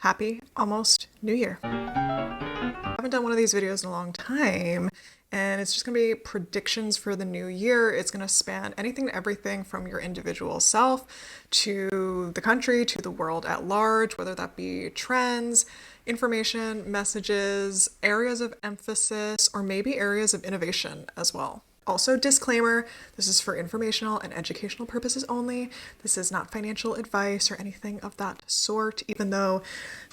Happy almost New Year. I haven't done one of these videos in a long time, and it's just gonna be predictions for the new year. It's gonna span anything and everything from your individual self to the country, to the world at large, whether that be trends, information, messages, areas of emphasis, or maybe areas of innovation as well. Also, disclaimer, this is for informational and educational purposes only. This is not financial advice or anything of that sort, even though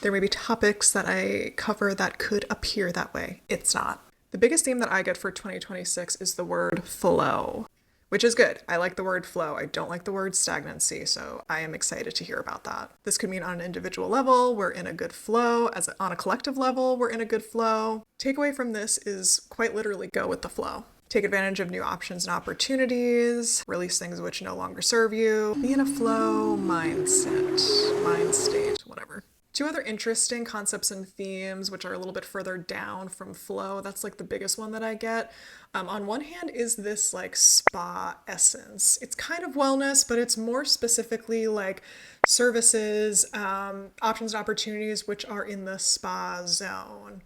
there may be topics that I cover that could appear that way. It's not. The biggest theme that I get for 2026 is the word flow, which is good. I like the word flow. I don't like the word stagnancy, so I am excited to hear about that. This could mean on an individual level, we're in a good flow. On a collective level, we're in a good flow. Takeaway from this is quite literally go with the flow. Take advantage of new options and opportunities, release things which no longer serve you, be in a flow mindset, mind state, whatever. Two other interesting concepts and themes, which are a little bit further down from flow. That's like the biggest one that I get. On one hand is this like spa essence. It's kind of wellness, but it's more specifically like services, options and opportunities, which are in the spa zone.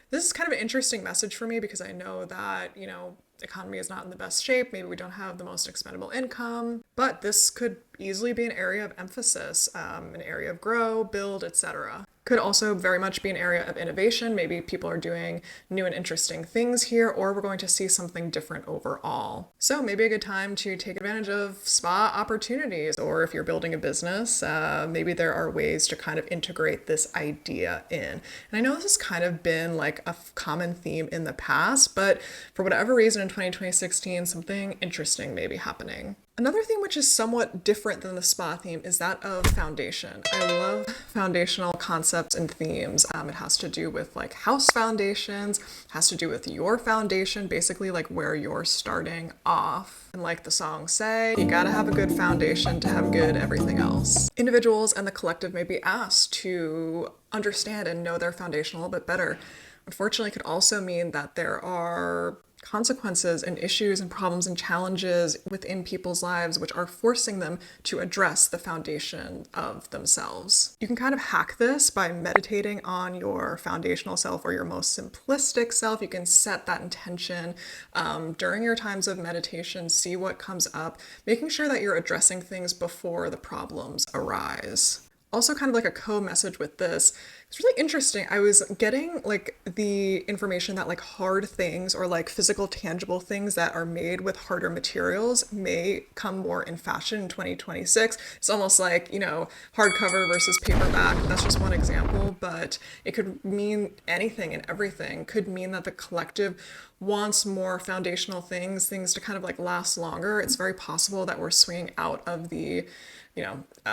This is kind of an interesting message for me because I know that, the economy is not in the best shape. Maybe we don't have the most expendable income, but this could easily be an area of emphasis, an area of grow, build, etc. Could also very much be an area of innovation. Maybe people are doing new and interesting things here, or we're going to see something different overall. So maybe a good time to take advantage of spa opportunities, or if you're building a business, maybe there are ways to kind of integrate this idea in. And I know this has kind of been like a common theme in the past, but for whatever reason in 2016, something interesting may be happening. Another theme which is somewhat different than the spa theme is that of foundation. I love foundational concepts and themes. It has to do with like house foundations, has to do with your foundation, basically like where you're starting off. And like the songs say, you gotta have a good foundation to have good everything else. Individuals and the collective may be asked to understand and know their foundation a little bit better. Unfortunately, it could also mean that there are consequences and issues and problems and challenges within people's lives which are forcing them to address the foundation of themselves. You can kind of hack this by meditating on your foundational self or your most simplistic self. You can set that intention during your times of meditation, see what comes up, making sure that you're addressing things before the problems arise. Also kind of like a co-message with this, it's really interesting. I was getting like the information that like hard things or like physical tangible things that are made with harder materials may come more in fashion in 2026. It's almost like, hardcover versus paperback. That's just one example, but it could mean anything and everything. Could mean that the collective wants more foundational things to kind of like last longer. It's very possible that we're swinging out of the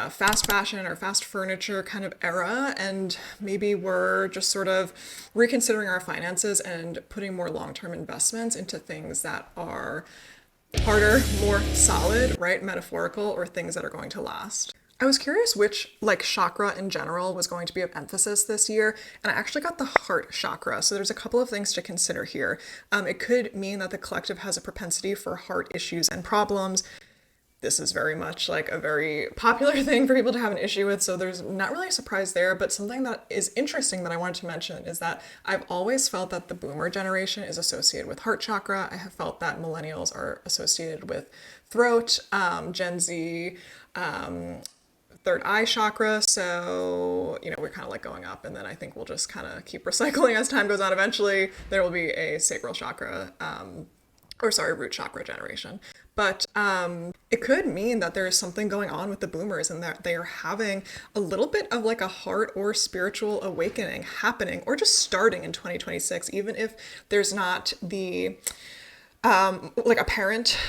fast fashion or fast furniture kind of era, and maybe we're just sort of reconsidering our finances and putting more long-term investments into things that are harder, more solid, right? Metaphorical, or things that are going to last. I was curious which chakra in general was going to be of emphasis this year, and I actually got the heart chakra. So there's a couple of things to consider here. It could mean that the collective has a propensity for heart issues and problems. This is very much like a very popular thing for people to have an issue with, so there's not really a surprise there, but something that is interesting that I wanted to mention is that I've always felt that the boomer generation is associated with heart chakra. I have felt that millennials are associated with throat, Gen Z, third eye chakra, so we're kind of like going up, and then I think we'll just kind of keep recycling as time goes on. Eventually there will be a sacral chakra, root chakra generation. But it could mean that there is something going on with the boomers and that they are having a little bit of like a heart or spiritual awakening happening or just starting in 2026, even if there's not the apparent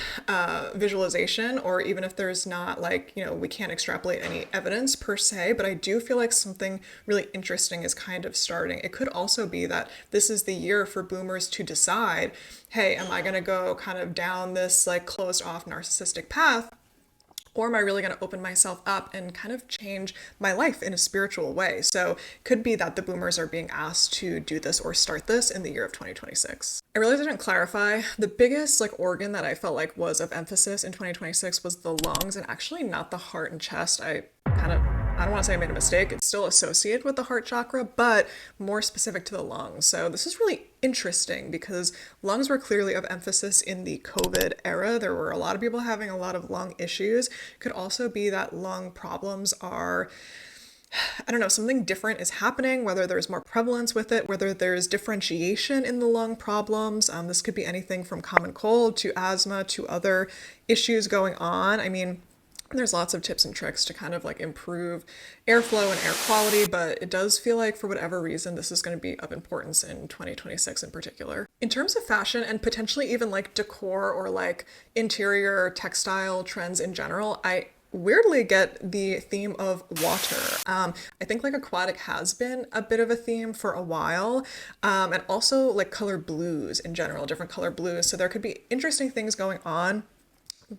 visualization, or even if there's not we can't extrapolate any evidence per se, but I do feel like something really interesting is kind of starting. It could also be that this is the year for boomers to decide, hey, am I going to go kind of down this closed off narcissistic path? Or am I really going to open myself up and kind of change my life in a spiritual way? So it could be that the boomers are being asked to do this or start this in the year of 2026. I realized I didn't clarify. The biggest organ that I felt like was of emphasis in 2026 was the lungs, and actually not the heart and chest. I kind of I don't want to say I made a mistake. It's still associated with the heart chakra, but more specific to the lungs. So this is really interesting because lungs were clearly of emphasis in the COVID era. There were a lot of people having a lot of lung issues. Could also be that lung problems are, I don't know, something different is happening, whether there's more prevalence with it, whether there's differentiation in the lung problems. This could be anything from common cold to asthma to other issues going on. I mean, there's lots of tips and tricks to kind of like improve airflow and air quality, but it does feel like for whatever reason, this is going to be of importance in 2026 in particular. In terms of fashion and potentially even like decor or like interior textile trends in general, I weirdly get the theme of water. I think like aquatic has been a bit of a theme for a while, and also like color blues in general, different color blues. So there could be interesting things going on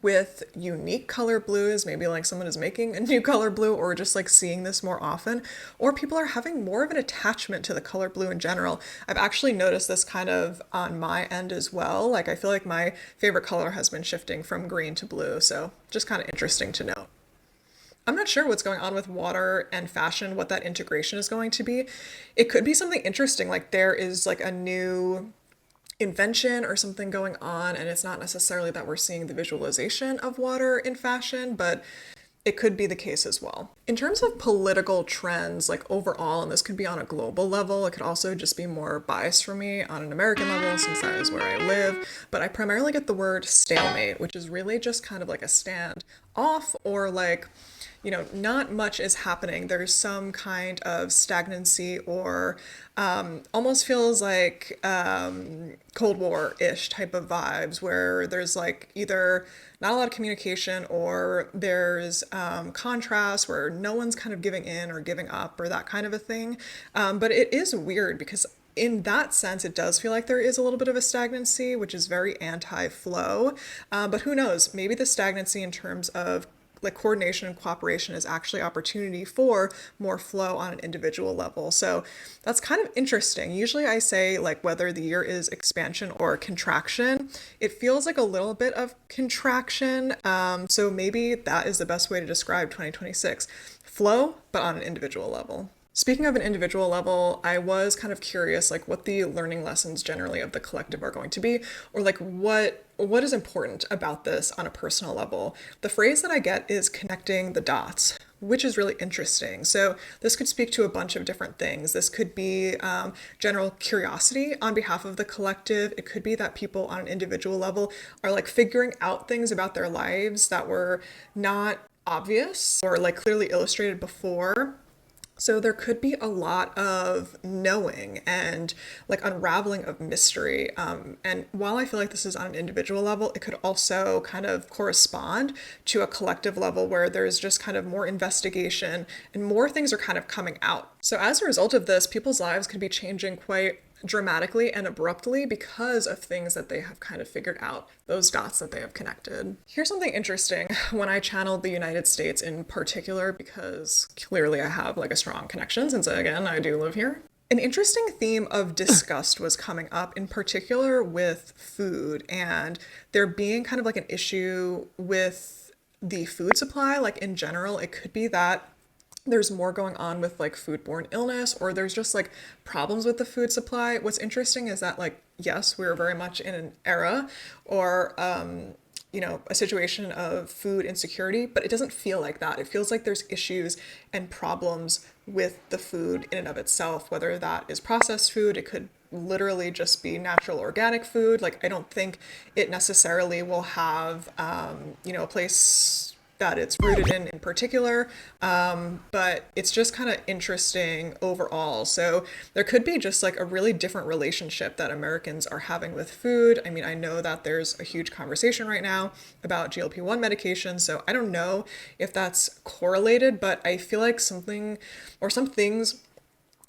with unique color blues, maybe like someone is making a new color blue or just like seeing this more often, or people are having more of an attachment to the color blue in general. I've actually noticed this kind of on my end as well. Like I feel like my favorite color has been shifting from green to blue, so just kind of interesting to note. I'm not sure what's going on with water and fashion, what that integration is going to be. It could be something interesting, like there is like a new invention or something going on, and it's not necessarily that we're seeing the visualization of water in fashion, but it could be the case as well. In terms of political trends, like overall, and this could be on a global level, it could also just be more biased for me on an American level since that is where I live, but I primarily get the word stalemate, which is really just kind of like a stand off or like, you know, not much is happening. There's some kind of stagnancy or almost feels like Cold War-ish type of vibes where there's like either not a lot of communication or there's contrast where no one's kind of giving in or giving up or that kind of a thing. But it is weird because in that sense, it does feel like there is a little bit of a stagnancy, which is very anti-flow. But who knows? Maybe the stagnancy in terms of like coordination and cooperation is actually opportunity for more flow on an individual level. So that's kind of interesting. Usually I say like whether the year is expansion or contraction, it feels like a little bit of contraction. So maybe that is the best way to describe 2026. Flow, but on an individual level. Speaking of an individual level, I was kind of curious like what the learning lessons generally of the collective are going to be, or like what is important about this on a personal level. The phrase that I get is connecting the dots, which is really interesting. So this could speak to a bunch of different things. This could be general curiosity on behalf of the collective. It could be that people on an individual level are like figuring out things about their lives that were not obvious or like clearly illustrated before. So there could be a lot of knowing and like unraveling of mystery. And while I feel like this is on an individual level, it could also kind of correspond to a collective level where there's just kind of more investigation and more things are kind of coming out. So as a result of this, people's lives could be changing quite dramatically and abruptly because of things that they have kind of figured out, those dots that they have connected. Here's something interesting when I channeled the United States in particular, because clearly I have like a strong connection since again, I do live here. An interesting theme of disgust was coming up, in particular with food and there being kind of like an issue with the food supply. Like in general, it could be that there's more going on with like foodborne illness or there's just like problems with the food supply. What's interesting is that like, yes, we're very much in an era or, you know, a situation of food insecurity, but it doesn't feel like that. It feels like there's issues and problems with the food in and of itself, whether that is processed food, it could literally just be natural organic food. Like, I don't think it necessarily will have, you know, a place that it's rooted in particular, but it's just kind of interesting overall. So there could be just like a really different relationship that Americans are having with food. I mean, I know that there's a huge conversation right now about GLP-1 medication, so I don't know if that's correlated, but I feel like something or some things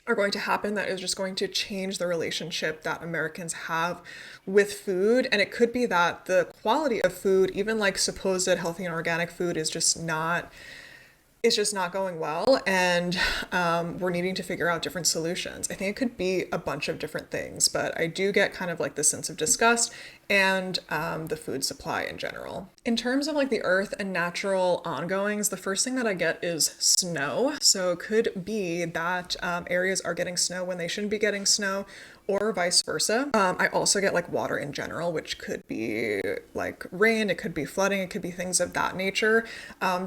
are going to happen that is just going to change the relationship that Americans have with food. And it could be that the quality of food, even like supposed healthy and organic food, is just not it's just not going well, and we're needing to figure out different solutions. I think it could be a bunch of different things, but I do get kind of like the sense of disgust and the food supply in general. In terms of like the earth and natural ongoings, the first thing that I get is snow. So it could be that areas are getting snow when they shouldn't be getting snow, or vice versa. I also get like water in general, which could be like rain, it could be flooding, it could be things of that nature.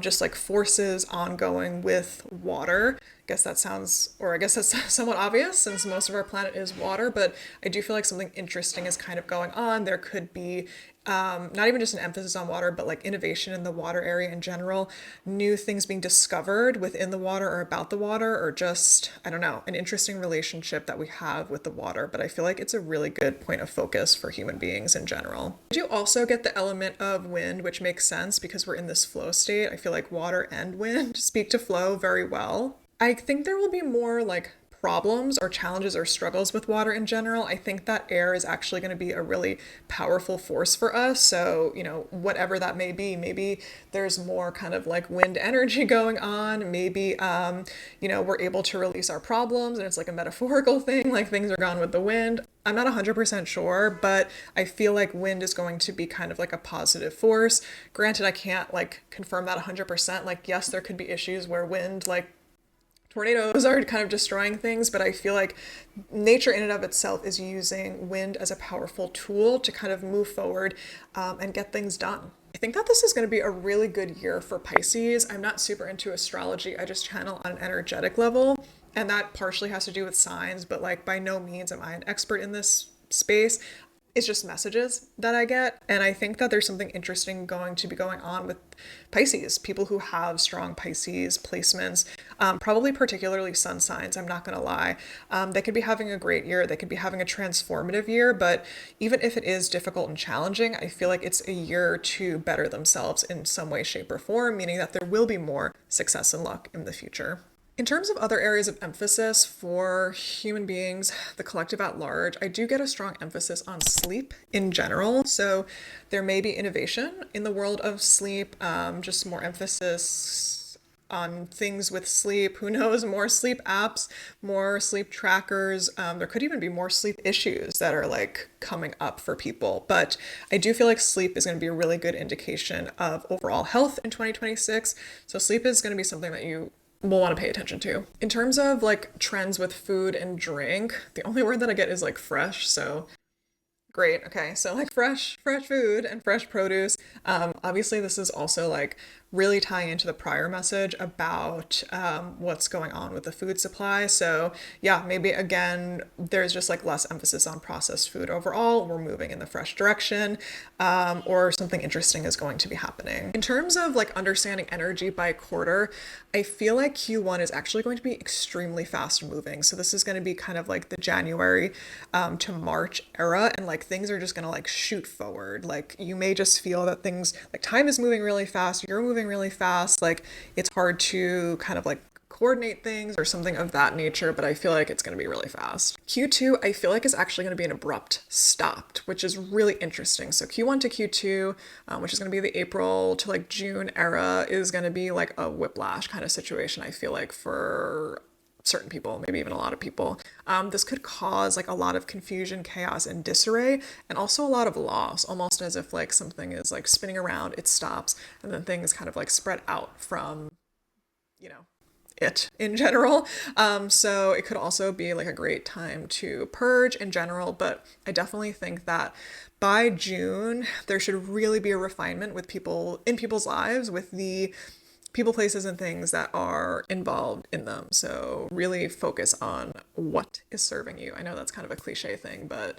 Just like forces ongoing with water. Guess that sounds, or I guess that's somewhat obvious since most of our planet is water, but I do feel like something interesting is kind of going on. There could be not even just an emphasis on water, but like innovation in the water area in general, new things being discovered within the water or about the water, or just, I don't know, an interesting relationship that we have with the water. But I feel like it's a really good point of focus for human beings in general. I do also get the element of wind, which makes sense because we're in this flow state. I feel like water and wind speak to flow very well. I think there will be more like problems or challenges or struggles with water in general. I think that air is actually going to be a really powerful force for us. So, you know, whatever that may be, maybe there's more kind of like wind energy going on. Maybe, you know, we're able to release our problems and it's like a metaphorical thing, like things are gone with the wind. I'm not 100% sure, but I feel like wind is going to be kind of like a positive force. Granted, I can't like confirm that 100%. Like, yes, there could be issues where wind, like, tornadoes are kind of destroying things, but I feel like nature in and of itself is using wind as a powerful tool to kind of move forward and get things done. I think that this is going to be a really good year for Pisces. I'm not super into astrology. I just channel on an energetic level, and that partially has to do with signs, but like by no means am I an expert in this space. It's just messages that I get. And I think that there's something interesting going to be going on with Pisces, people who have strong Pisces placements, probably particularly sun signs, I'm not going to lie. They could be having a great year. They could be having a transformative year. But even if it is difficult and challenging, I feel like it's a year to better themselves in some way, shape, or form, meaning that there will be more success and luck in the future. In terms of other areas of emphasis for human beings, the collective at large, I do get a strong emphasis on sleep in general. So there may be innovation in the world of sleep, just more emphasis on things with sleep. Who knows, more sleep apps, more sleep trackers. There could even be more sleep issues that are like coming up for people. But I do feel like sleep is going to be a really good indication of overall health in 2026. So sleep is going to be something that you will want to pay attention to. In terms of like trends with food and drink, the only word that I get is like fresh. So great. Okay. So like fresh food and fresh produce. Obviously this is also like really tying into the prior message about what's going on with the food supply. So yeah, maybe again, there's just like less emphasis on processed food overall. We're moving in the fresh direction, or something interesting is going to be happening. In terms of like understanding energy by quarter, I feel like Q1 is actually going to be extremely fast moving. So this is going to be kind of like the January to March era, and like things are just going to like shoot forward. Like you may just feel that things like time is moving really fast, you're moving really fast, like it's hard to kind of like coordinate things or something of that nature, but I feel like it's going to be really fast. Q2, I feel like is actually going to be an abrupt stop, which is really interesting. So Q1 to Q2, which is going to be the April to like June era, is going to be like a whiplash kind of situation, I feel like, for certain people, maybe even a lot of people. This could cause like a lot of confusion, chaos, and disarray, and also a lot of loss, almost as if like something is like spinning around, it stops, and then things kind of like spread out from, you know, it in general. So it could also be like a great time to purge in general, but I definitely think that by June, there should really be a refinement with people in people's lives, with the people, places, and things that are involved in them. So really focus on what is serving you. I know that's kind of a cliche thing, but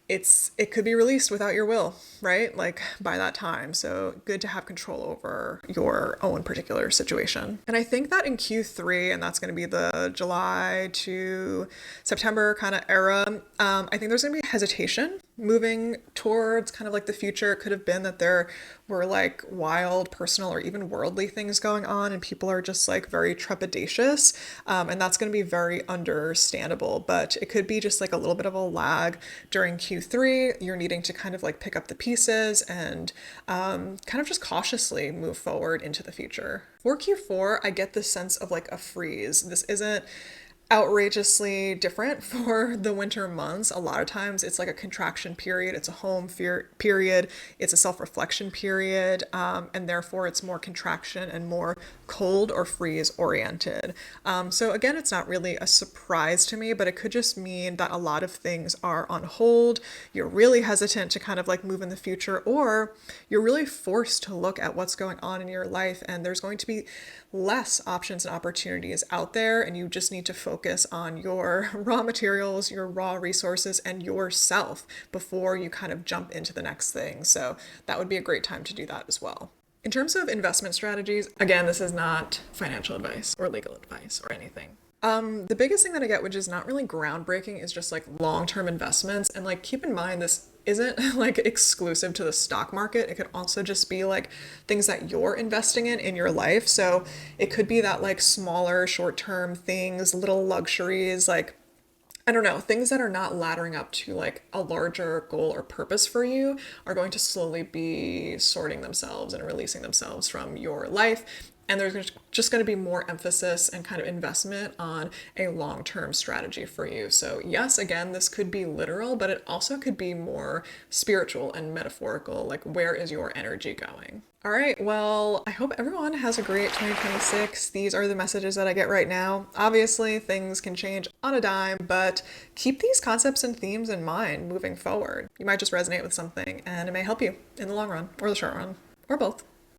it could be released without your will, right? Like by that time. So good to have control over your own particular situation. And I think that in Q3, and that's going to be the July to September kind of era, I think there's going to be hesitation moving towards kind of like the future. It could have been that there were like wild personal or even worldly things going on and people are just like very trepidatious. And that's going to be very understandable, but it could be just like a little bit of a lag during Q3. You're needing to kind of like pick up the pieces and kind of just cautiously move forward into the future. For Q4, I get this sense of like a freeze. This isn't outrageously different for the winter months. A lot of times it's like a contraction period, it's a home fear period, it's a self-reflection period, and therefore it's more contraction and more cold or freeze oriented. So again, it's not really a surprise to me, but it could just mean that a lot of things are on hold. You're really hesitant to kind of like move in the future, or you're really forced to look at what's going on in your life, and there's going to be less options and opportunities out there, and you just need to focus on your raw materials, your raw resources, and yourself before you kind of jump into the next thing. So that would be a great time to do that as well. In terms of investment strategies, again, this is not financial advice or legal advice or anything. The biggest thing that I get, which is not really groundbreaking, is just like long-term investments. And like, keep in mind, this isn't like exclusive to the stock market. It could also just be like things that you're investing in your life. So it could be that like smaller short-term things, little luxuries, like I don't know, things that are not laddering up to like a larger goal or purpose for you are going to slowly be sorting themselves and releasing themselves from your life. And there's just going to be more emphasis and kind of investment on a long-term strategy for you. So yes, again, this could be literal, but it also could be more spiritual and metaphorical. Like, where is your energy going? All right, well, I hope everyone has a great 2026. These are the messages that I get right now. Obviously, things can change on a dime, but keep these concepts and themes in mind moving forward. You might just resonate with something and it may help you in the long run or the short run or both.